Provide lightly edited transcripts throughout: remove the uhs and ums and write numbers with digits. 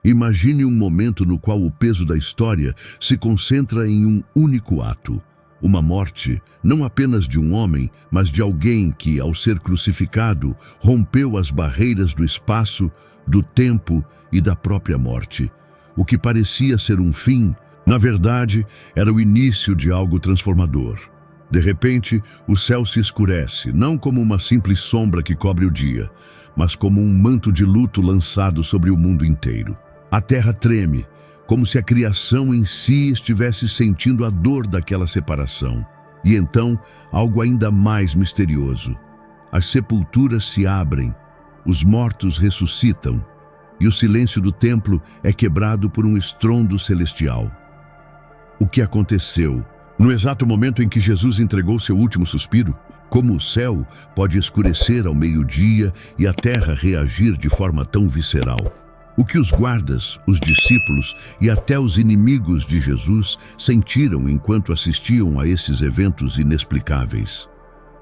Imagine um momento no qual o peso da história se concentra em um único ato. Uma morte, não apenas de um homem, mas de alguém que, ao ser crucificado, rompeu as barreiras do espaço, do tempo e da própria morte. O que parecia ser um fim, na verdade, era o início de algo transformador. De repente, o céu se escurece, não como uma simples sombra que cobre o dia, mas como um manto de luto lançado sobre o mundo inteiro. A terra treme, como se a criação em si estivesse sentindo a dor daquela separação. E então, algo ainda mais misterioso. As sepulturas se abrem, os mortos ressuscitam, e o silêncio do templo é quebrado por um estrondo celestial. O que aconteceu? No exato momento em que Jesus entregou seu último suspiro, como o céu pode escurecer ao meio-dia e a terra reagir de forma tão visceral? O que os guardas, os discípulos e até os inimigos de Jesus sentiram enquanto assistiam a esses eventos inexplicáveis?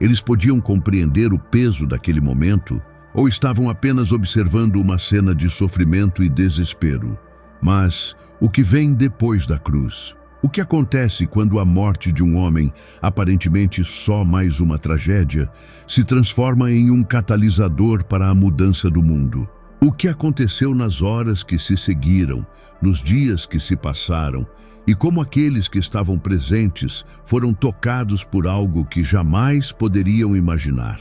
Eles podiam compreender o peso daquele momento ou estavam apenas observando uma cena de sofrimento e desespero? Mas o que vem depois da cruz? O que acontece quando a morte de um homem, aparentemente só mais uma tragédia, se transforma em um catalisador para a mudança do mundo? O que aconteceu nas horas que se seguiram, nos dias que se passaram, e como aqueles que estavam presentes foram tocados por algo que jamais poderiam imaginar?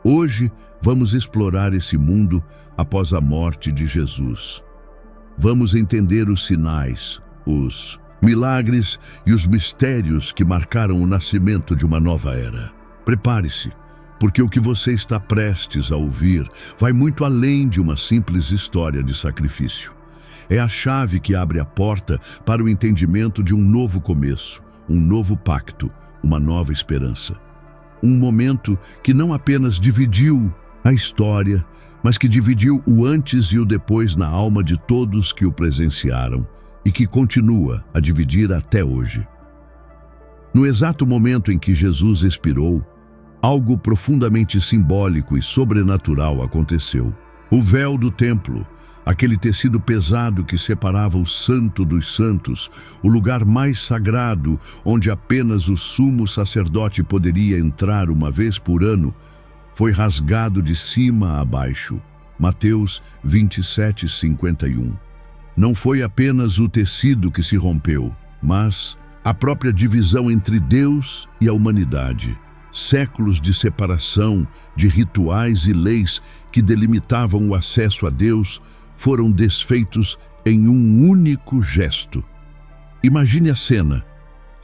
Hoje, vamos explorar esse mundo após a morte de Jesus. Vamos entender os sinais, os milagres e os mistérios que marcaram o nascimento de uma nova era. Prepare-se, porque o que você está prestes a ouvir vai muito além de uma simples história de sacrifício. É a chave que abre a porta para o entendimento de um novo começo, um novo pacto, uma nova esperança. Um momento que não apenas dividiu a história, mas que dividiu o antes e o depois na alma de todos que o presenciaram e que continua a dividir até hoje. No exato momento em que Jesus expirou, algo profundamente simbólico e sobrenatural aconteceu. O véu do templo, aquele tecido pesado que separava o santo dos santos, o lugar mais sagrado onde apenas o sumo sacerdote poderia entrar uma vez por ano, foi rasgado de cima a baixo. Mateus 27:51. Não foi apenas o tecido que se rompeu, mas a própria divisão entre Deus e a humanidade. Séculos de separação, de rituais e leis que delimitavam o acesso a Deus foram desfeitos em um único gesto. Imagine a cena.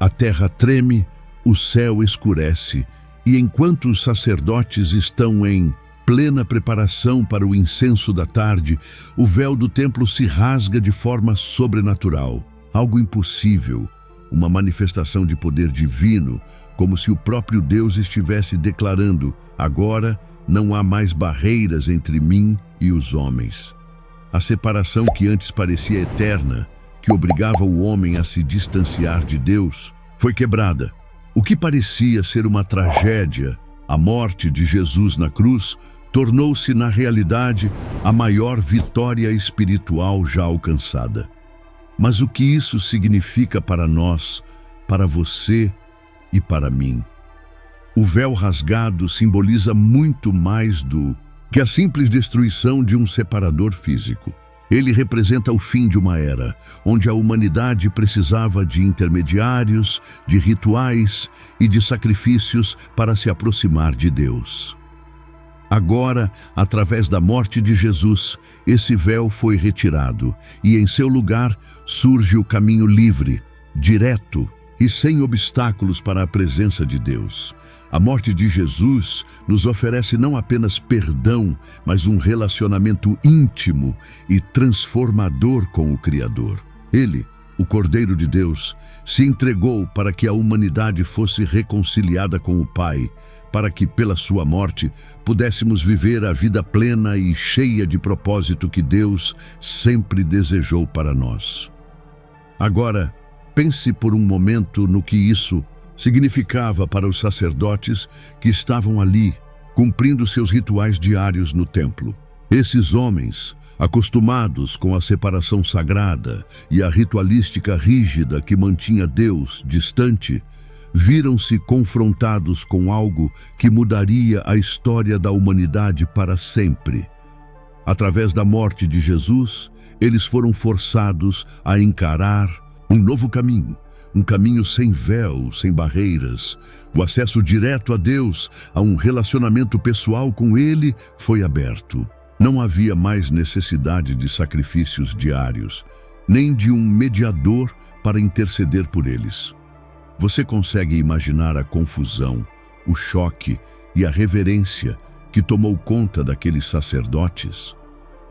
A terra treme, o céu escurece, e enquanto os sacerdotes estão em plena preparação para o incenso da tarde, o véu do templo se rasga de forma sobrenatural, algo impossível, uma manifestação de poder divino, como se o próprio Deus estivesse declarando: agora não há mais barreiras entre mim e os homens. A separação que antes parecia eterna, que obrigava o homem a se distanciar de Deus, foi quebrada. O que parecia ser uma tragédia, a morte de Jesus na cruz, tornou-se na realidade a maior vitória espiritual já alcançada. Mas o que isso significa para nós, para você e para mim? O véu rasgado simboliza muito mais do que a simples destruição de um separador físico. Ele representa o fim de uma era, onde a humanidade precisava de intermediários, de rituais e de sacrifícios para se aproximar de Deus. Agora, através da morte de Jesus, esse véu foi retirado e em seu lugar surge o caminho livre, direto e sem obstáculos para a presença de Deus. A morte de Jesus nos oferece não apenas perdão, mas um relacionamento íntimo e transformador com o Criador. Ele, o Cordeiro de Deus, se entregou para que a humanidade fosse reconciliada com o Pai, para que, pela sua morte, pudéssemos viver a vida plena e cheia de propósito que Deus sempre desejou para nós. Agora, pense por um momento no que isso significava para os sacerdotes que estavam ali, cumprindo seus rituais diários no templo. Esses homens, Acostumados com a separação sagrada e a ritualística rígida que mantinha Deus distante, viram-se confrontados com algo que mudaria a história da humanidade para sempre. Através da morte de Jesus, eles foram forçados a encarar um novo caminho, um caminho sem véu, sem barreiras. O acesso direto a Deus, a um relacionamento pessoal com Ele, foi aberto. Não havia mais necessidade de sacrifícios diários, nem de um mediador para interceder por eles. Você consegue imaginar a confusão, o choque e a reverência que tomou conta daqueles sacerdotes?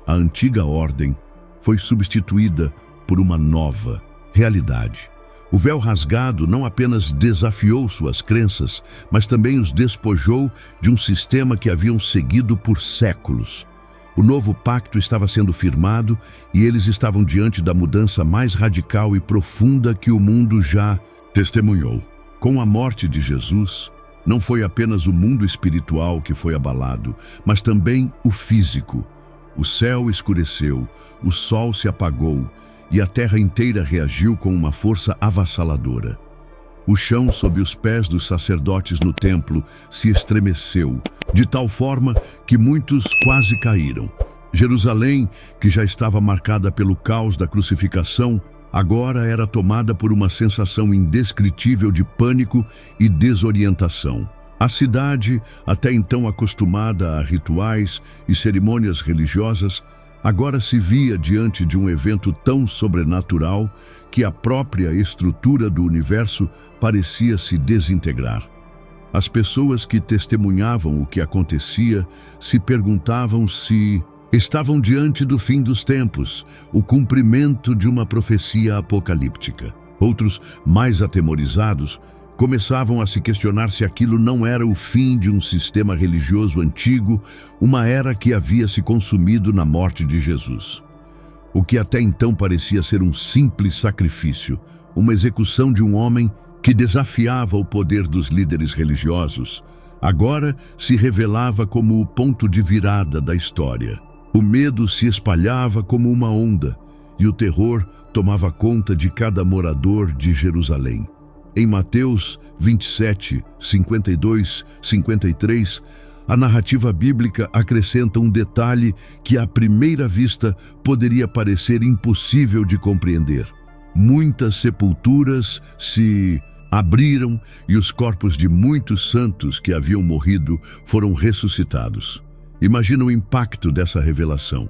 A antiga ordem foi substituída por uma nova realidade. O véu rasgado não apenas desafiou suas crenças, mas também os despojou de um sistema que haviam seguido por séculos. O novo pacto estava sendo firmado e eles estavam diante da mudança mais radical e profunda que o mundo já testemunhou. Com a morte de Jesus, não foi apenas o mundo espiritual que foi abalado, mas também o físico. O céu escureceu, o sol se apagou e a terra inteira reagiu com uma força avassaladora. O chão sob os pés dos sacerdotes no templo se estremeceu, de tal forma que muitos quase caíram. Jerusalém, que já estava marcada pelo caos da crucificação, agora era tomada por uma sensação indescritível de pânico e desorientação. A cidade, até então acostumada a rituais e cerimônias religiosas, agora se via diante de um evento tão sobrenatural que a própria estrutura do universo parecia se desintegrar. As pessoas que testemunhavam o que acontecia se perguntavam se estavam diante do fim dos tempos, o cumprimento de uma profecia apocalíptica. Outros, mais atemorizados, começavam a se questionar se aquilo não era o fim de um sistema religioso antigo, uma era que havia se consumido na morte de Jesus. O que até então parecia ser um simples sacrifício, uma execução de um homem que desafiava o poder dos líderes religiosos, agora se revelava como o ponto de virada da história. O medo se espalhava como uma onda, e o terror tomava conta de cada morador de Jerusalém. Em Mateus 27, 52, 53, a narrativa bíblica acrescenta um detalhe que à primeira vista poderia parecer impossível de compreender. Muitas sepulturas se abriram e os corpos de muitos santos que haviam morrido foram ressuscitados. Imagina o impacto dessa revelação.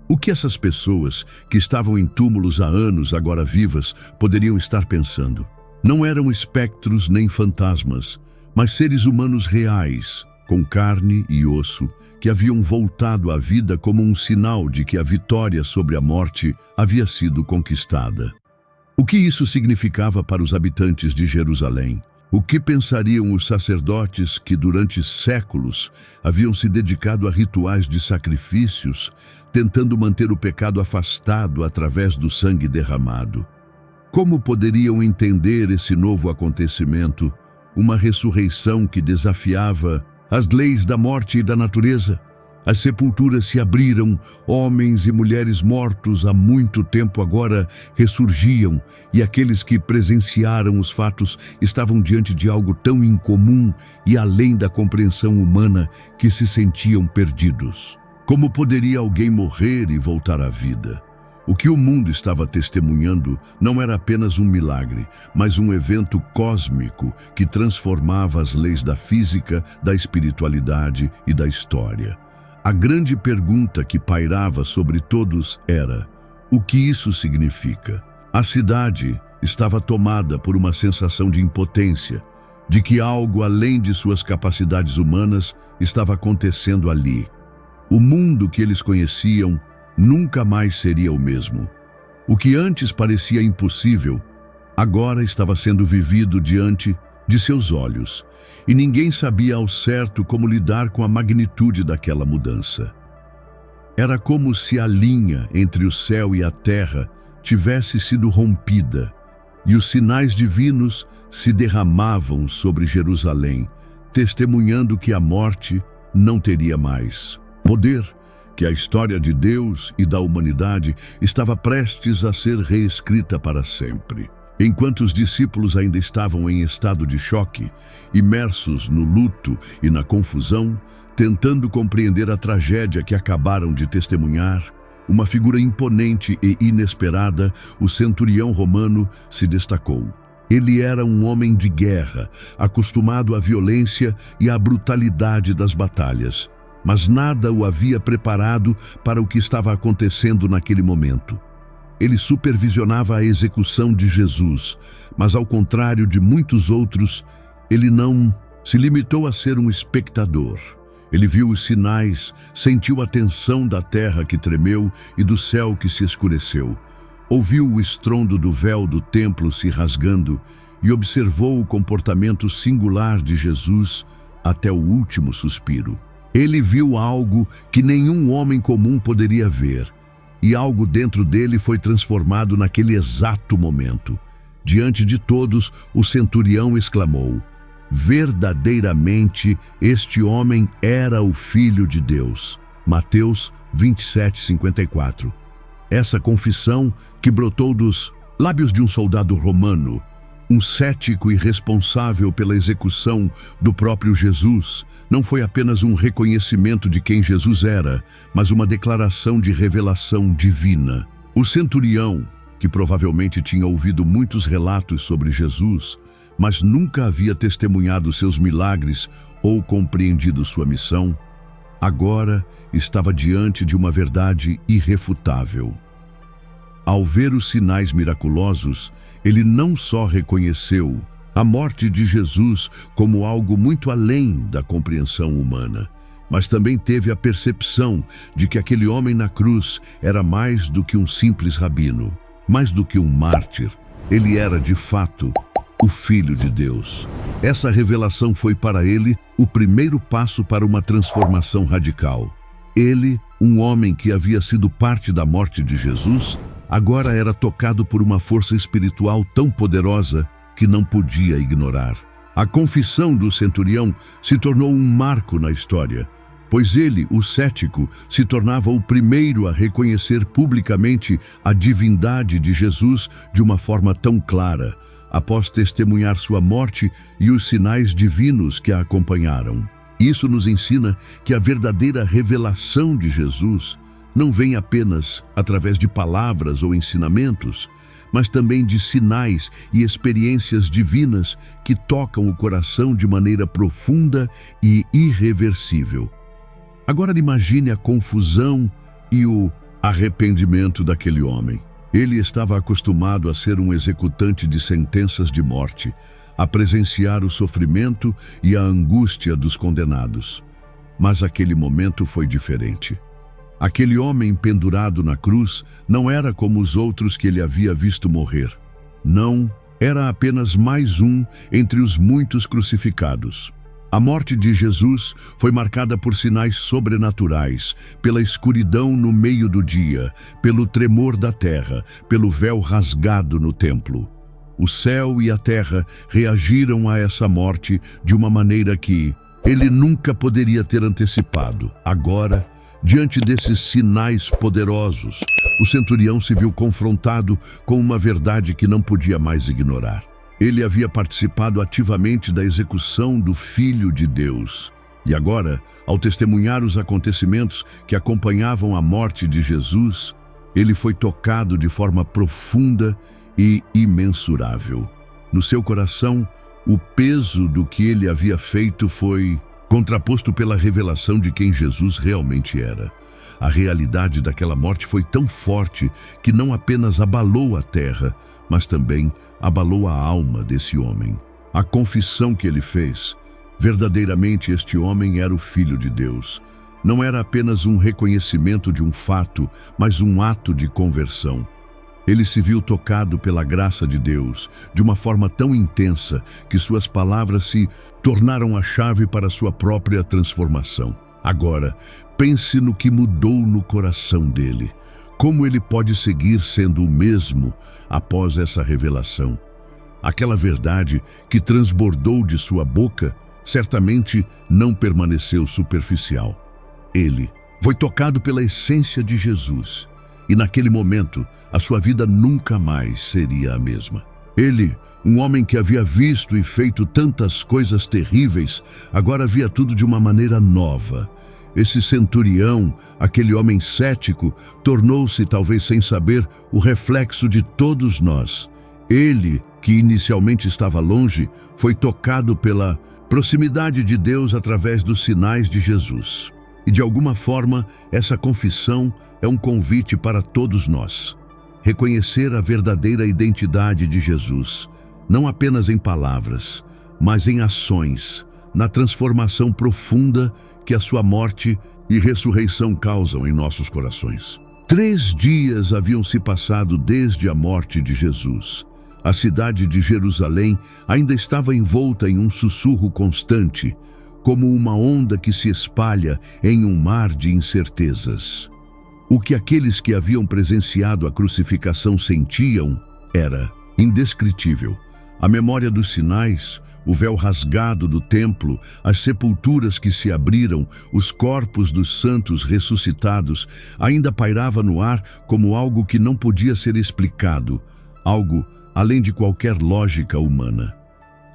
O que essas pessoas, que estavam em túmulos há anos, agora vivas, poderiam estar pensando? Não eram espectros nem fantasmas, mas seres humanos reais, com carne e osso, que haviam voltado à vida como um sinal de que a vitória sobre a morte havia sido conquistada. O que isso significava para os habitantes de Jerusalém? O que pensariam os sacerdotes que durante séculos haviam se dedicado a rituais de sacrifícios, tentando manter o pecado afastado através do sangue derramado? Como poderiam entender esse novo acontecimento, uma ressurreição que desafiava as leis da morte e da natureza? As sepulturas se abriram, homens e mulheres mortos há muito tempo agora ressurgiam, e aqueles que presenciaram os fatos estavam diante de algo tão incomum e além da compreensão humana que se sentiam perdidos. Como poderia alguém morrer e voltar à vida? O que o mundo estava testemunhando não era apenas um milagre, mas um evento cósmico que transformava as leis da física, da espiritualidade e da história. A grande pergunta que pairava sobre todos era: o que isso significa? A cidade estava tomada por uma sensação de impotência, de que algo além de suas capacidades humanas estava acontecendo ali. O mundo que eles conheciam nunca mais seria o mesmo. O que antes parecia impossível, agora estava sendo vivido diante de seus olhos, e ninguém sabia ao certo como lidar com a magnitude daquela mudança. Era como se a linha entre o céu e a terra tivesse sido rompida, e os sinais divinos se derramavam sobre Jerusalém, testemunhando que a morte não teria mais poder, que a história de Deus e da humanidade estava prestes a ser reescrita para sempre. Enquanto os discípulos ainda estavam em estado de choque, imersos no luto e na confusão, tentando compreender a tragédia que acabaram de testemunhar, uma figura imponente e inesperada, o centurião romano, se destacou. Ele era um homem de guerra, acostumado à violência e à brutalidade das batalhas, mas nada o havia preparado para o que estava acontecendo naquele momento. Ele supervisionava a execução de Jesus, mas ao contrário de muitos outros, ele não se limitou a ser um espectador. Ele viu os sinais, sentiu a tensão da terra que tremeu e do céu que se escureceu. Ouviu o estrondo do véu do templo se rasgando e observou o comportamento singular de Jesus até o último suspiro. Ele viu algo que nenhum homem comum poderia ver, e algo dentro dele foi transformado naquele exato momento. Diante de todos, o centurião exclamou: verdadeiramente, este homem era o Filho de Deus. Mateus 27:54. Essa confissão, que brotou dos lábios de um soldado romano, um cético e responsável pela execução do próprio Jesus, não foi apenas um reconhecimento de quem Jesus era, mas uma declaração de revelação divina. O centurião, que provavelmente tinha ouvido muitos relatos sobre Jesus, mas nunca havia testemunhado seus milagres ou compreendido sua missão, agora estava diante de uma verdade irrefutável. Ao ver os sinais miraculosos, ele não só reconheceu a morte de Jesus como algo muito além da compreensão humana, mas também teve a percepção de que aquele homem na cruz era mais do que um simples rabino, mais do que um mártir. Ele era, de fato, o Filho de Deus. Essa revelação foi para ele o primeiro passo para uma transformação radical. Ele, um homem que havia sido parte da morte de Jesus, agora era tocado por uma força espiritual tão poderosa que não podia ignorar. A confissão do centurião se tornou um marco na história, pois ele, o cético, se tornava o primeiro a reconhecer publicamente a divindade de Jesus de uma forma tão clara, após testemunhar sua morte e os sinais divinos que a acompanharam. Isso nos ensina que a verdadeira revelação de Jesus não vem apenas através de palavras ou ensinamentos, mas também de sinais e experiências divinas que tocam o coração de maneira profunda e irreversível. Agora imagine a confusão e o arrependimento daquele homem. Ele estava acostumado a ser um executante de sentenças de morte, a presenciar o sofrimento e a angústia dos condenados. Mas aquele momento foi diferente. Aquele homem pendurado na cruz não era como os outros que ele havia visto morrer. Não, era apenas mais um entre os muitos crucificados. A morte de Jesus foi marcada por sinais sobrenaturais, pela escuridão no meio do dia, pelo tremor da terra, pelo véu rasgado no templo. O céu e a terra reagiram a essa morte de uma maneira que ele nunca poderia ter antecipado. Agora, diante desses sinais poderosos, o centurião se viu confrontado com uma verdade que não podia mais ignorar. Ele havia participado ativamente da execução do Filho de Deus. E agora, ao testemunhar os acontecimentos que acompanhavam a morte de Jesus, ele foi tocado de forma profunda e imensurável. No seu coração, o peso do que ele havia feito foi contraposto pela revelação de quem Jesus realmente era. A realidade daquela morte foi tão forte que não apenas abalou a terra, mas também abalou a alma desse homem. A confissão que ele fez, verdadeiramente este homem era o Filho de Deus, não era apenas um reconhecimento de um fato, mas um ato de conversão. Ele se viu tocado pela graça de Deus de uma forma tão intensa que suas palavras se tornaram a chave para sua própria transformação. Agora, pense no que mudou no coração dele. Como ele pode seguir sendo o mesmo após essa revelação? Aquela verdade que transbordou de sua boca certamente não permaneceu superficial. Ele, Foi tocado pela essência de Jesus. E naquele momento, a sua vida nunca mais seria a mesma. Ele, um homem que havia visto e feito tantas coisas terríveis, agora via tudo de uma maneira nova. Esse centurião, aquele homem cético, tornou-se, talvez sem saber, o reflexo de todos nós. Ele, que inicialmente estava longe, foi tocado pela proximidade de Deus através dos sinais de Jesus. E de alguma forma, essa confissão é um convite para todos nós. Reconhecer a verdadeira identidade de Jesus, não apenas em palavras, mas em ações, na transformação profunda que a sua morte e ressurreição causam em nossos corações. 3 dias haviam se passado desde a morte de Jesus. A cidade de Jerusalém ainda estava envolta em um sussurro constante, como uma onda que se espalha em um mar de incertezas. O que aqueles que haviam presenciado a crucificação sentiam era indescritível. A memória dos sinais, o véu rasgado do templo, as sepulturas que se abriram, os corpos dos santos ressuscitados, ainda pairava no ar como algo que não podia ser explicado, algo além de qualquer lógica humana.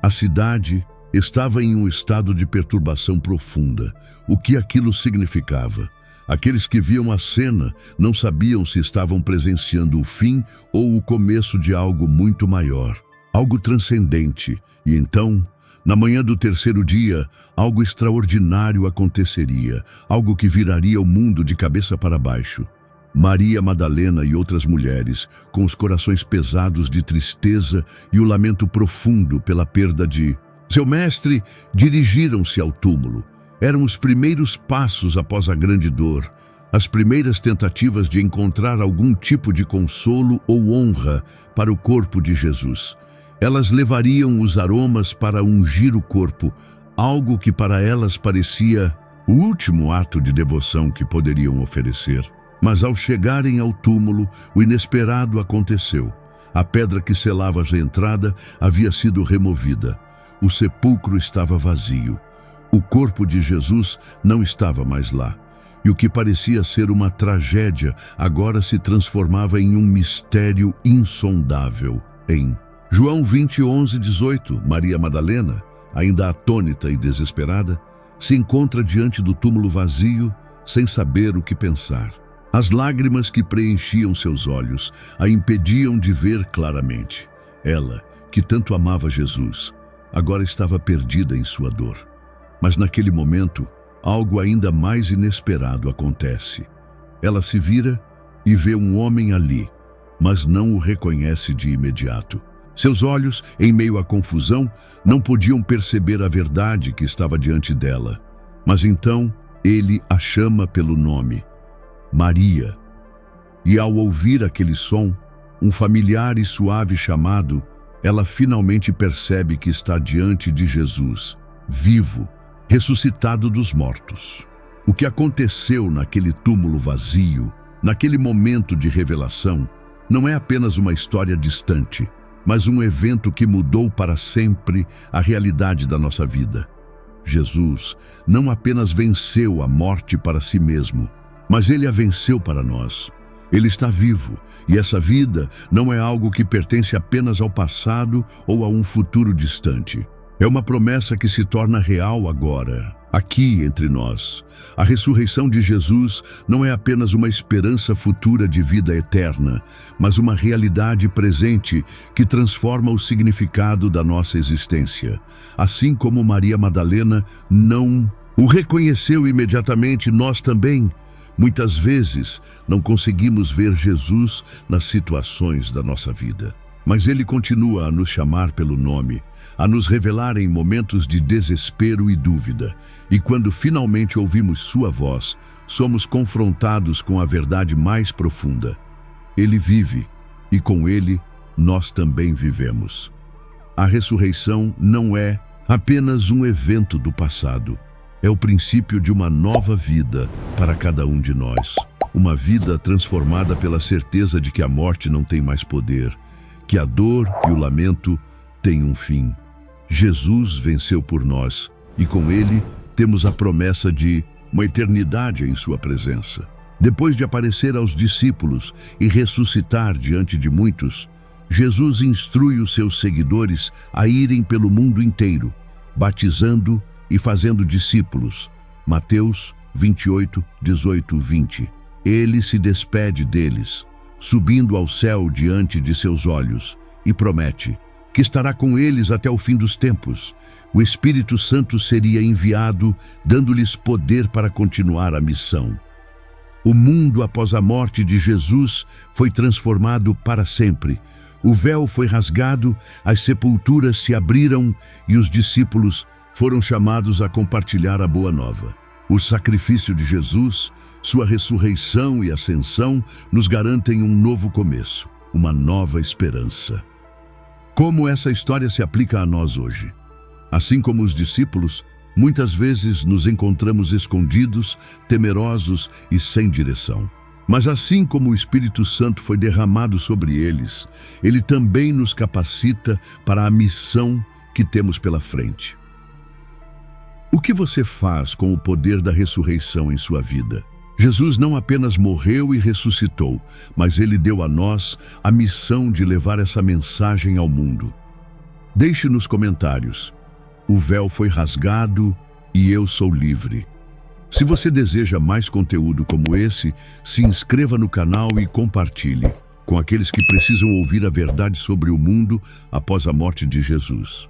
A cidade estava em um estado de perturbação profunda. O que aquilo significava? Aqueles que viam a cena não sabiam se estavam presenciando o fim ou o começo de algo muito maior, algo transcendente. E então, na manhã do 3º dia, algo extraordinário aconteceria, algo que viraria o mundo de cabeça para baixo. Maria Madalena e outras mulheres, com os corações pesados de tristeza e o lamento profundo pela perda de seu mestre, dirigiram-se ao túmulo. Eram os primeiros passos após a grande dor, as primeiras tentativas de encontrar algum tipo de consolo ou honra para o corpo de Jesus. Elas levariam os aromas para ungir o corpo, algo que para elas parecia o último ato de devoção que poderiam oferecer. Mas ao chegarem ao túmulo, o inesperado aconteceu. A pedra que selava a entrada havia sido removida. O sepulcro estava vazio. O corpo de Jesus não estava mais lá. E o que parecia ser uma tragédia agora se transformava em um mistério insondável. Em João 20:11-18, Maria Madalena, ainda atônita e desesperada, se encontra diante do túmulo vazio, sem saber o que pensar. As lágrimas que preenchiam seus olhos a impediam de ver claramente. Ela, que tanto amava Jesus, agora estava perdida em sua dor. Mas naquele momento, algo ainda mais inesperado acontece. Ela se vira e vê um homem ali, mas não o reconhece de imediato. Seus olhos, em meio à confusão, não podiam perceber a verdade que estava diante dela. Mas então, ele a chama pelo nome: Maria. E ao ouvir aquele som, um familiar e suave chamado, ela finalmente percebe que está diante de Jesus, vivo, ressuscitado dos mortos. O que aconteceu naquele túmulo vazio, naquele momento de revelação, não é apenas uma história distante, mas um evento que mudou para sempre a realidade da nossa vida. Jesus não apenas venceu a morte para si mesmo, mas ele a venceu para nós. Ele está vivo, e essa vida não é algo que pertence apenas ao passado ou a um futuro distante. É uma promessa que se torna real agora, aqui entre nós. A ressurreição de Jesus não é apenas uma esperança futura de vida eterna, mas uma realidade presente que transforma o significado da nossa existência. Assim como Maria Madalena não o reconheceu imediatamente, nós também, muitas vezes, não conseguimos ver Jesus nas situações da nossa vida. Mas ele continua a nos chamar pelo nome, a nos revelar em momentos de desespero e dúvida. E quando finalmente ouvimos sua voz, somos confrontados com a verdade mais profunda. Ele vive, e com ele, nós também vivemos. A ressurreição não é apenas um evento do passado. É o princípio de uma nova vida para cada um de nós. Uma vida transformada pela certeza de que a morte não tem mais poder, que a dor e o lamento têm um fim. Jesus venceu por nós, e com ele temos a promessa de uma eternidade em sua presença. Depois de aparecer aos discípulos e ressuscitar diante de muitos, Jesus instrui os seus seguidores a irem pelo mundo inteiro, batizando e fazendo discípulos. Mateus 28, 18, 20. Ele se despede deles, subindo ao céu diante de seus olhos, e promete que estará com eles até o fim dos tempos. O Espírito Santo seria enviado, dando-lhes poder para continuar a missão. O mundo após a morte de Jesus foi transformado para sempre. O véu foi rasgado, as sepulturas se abriram e os discípulos foram chamados a compartilhar a boa nova. O sacrifício de Jesus, sua ressurreição e ascensão nos garantem um novo começo, uma nova esperança. Como essa história se aplica a nós hoje? Assim como os discípulos, muitas vezes nos encontramos escondidos, temerosos e sem direção. Mas assim como o Espírito Santo foi derramado sobre eles, ele também nos capacita para a missão que temos pela frente. O que você faz com o poder da ressurreição em sua vida? Jesus não apenas morreu e ressuscitou, mas ele deu a nós a missão de levar essa mensagem ao mundo. Deixe nos comentários: o véu foi rasgado e eu sou livre. Se você deseja mais conteúdo como esse, se inscreva no canal e compartilhe com aqueles que precisam ouvir a verdade sobre o mundo após a morte de Jesus.